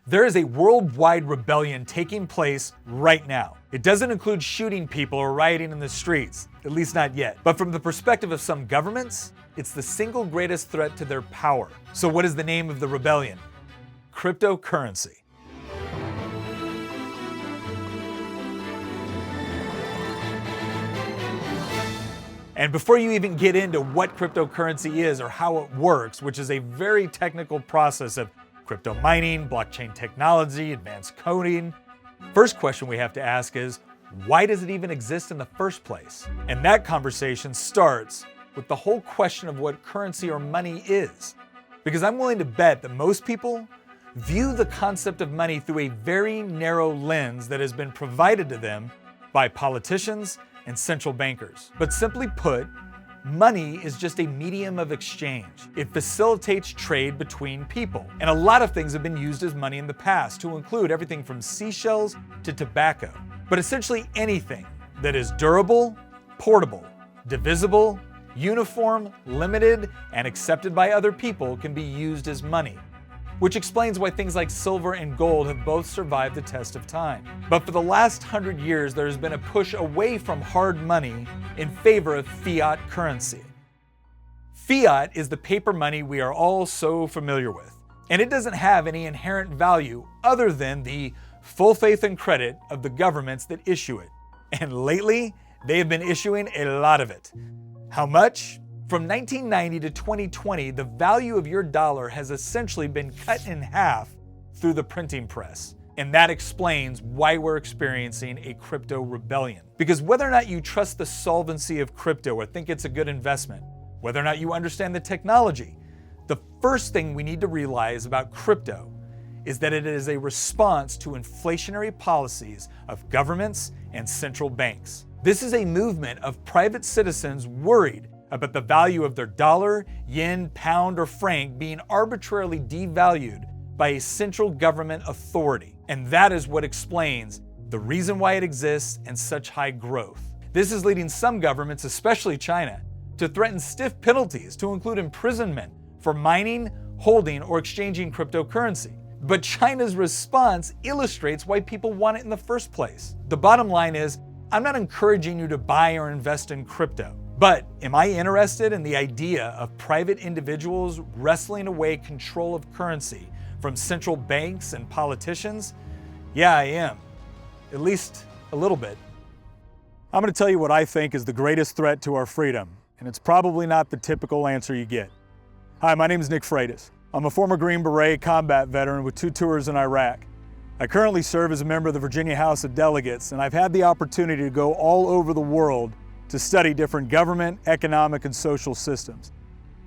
There is a worldwide rebellion taking place right now. It doesn't include shooting people or rioting in the streets, at least not yet. But from the perspective of some governments, it's the single greatest threat to their power. So what is the name of the rebellion? Cryptocurrency. And before you even get into what cryptocurrency is or how it works, which is a very technical process of crypto mining, blockchain technology, advanced coding, first question we have to ask is, why does it even exist in the first place? And that conversation starts with the whole question of what currency or money is. Because I'm willing to bet that most people view the concept of money through a very narrow lens that has been provided to them by politicians and central bankers. But simply put, money is just a medium of exchange. It facilitates trade between people. And a lot of things have been used as money in the past, to include everything from seashells to tobacco. But essentially anything that is durable, portable, divisible, uniform, limited, and accepted by other people can be used as money. Which explains why things like silver and gold have both survived the test of time. But for the last 100 years, there has been a push away from hard money in favor of fiat currency. Fiat is the paper money we are all so familiar with, and it doesn't have any inherent value other than the full faith and credit of the governments that issue it. And lately, they have been issuing a lot of it. How much? From 1990 to 2020, the value of your dollar has essentially been cut in half through the printing press. And that explains why we're experiencing a crypto rebellion. Because whether or not you trust the solvency of crypto or think it's a good investment, whether or not you understand the technology, the first thing we need to realize about crypto is that it is a response to inflationary policies of governments and central banks. This is a movement of private citizens worried about the value of their dollar, yen, pound, or franc being arbitrarily devalued by a central government authority. And that is what explains the reason why it exists and such high growth. This is leading some governments, especially China, to threaten stiff penalties to include imprisonment for mining, holding, or exchanging cryptocurrency. But China's response illustrates why people want it in the first place. The bottom line is, I'm not encouraging you to buy or invest in crypto. But am I interested in the idea of private individuals wrestling away control of currency from central banks and politicians? Yeah, I am. At least a little bit. I'm going to tell you what I think is the greatest threat to our freedom, and it's probably not the typical answer you get. Hi, my name is Nick Flores. I'm a former Green Beret combat veteran with 2 tours in Iraq. I currently serve as a member of the Virginia House of Delegates, and I've had the opportunity to go all over the world to study different government, economic, and social systems.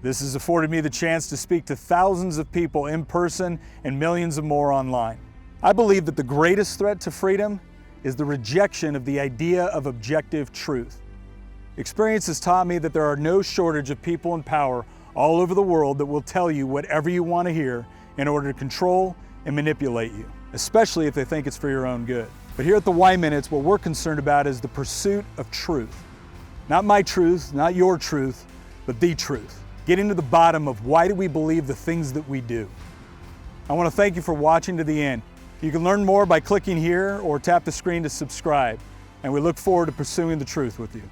This has afforded me the chance to speak to thousands of people in person and millions of more online. I believe that the greatest threat to freedom is the rejection of the idea of objective truth. Experience has taught me that there are no shortage of people in power all over the world that will tell you whatever you want to hear in order to control and manipulate you, especially if they think it's for your own good. But here at the Y Minutes, what we're concerned about is the pursuit of truth. Not my truth, not your truth, but the truth. Getting to the bottom of why do we believe the things that we do. I want to thank you for watching to the end. You can learn more by clicking here or tap the screen to subscribe. And we look forward to pursuing the truth with you.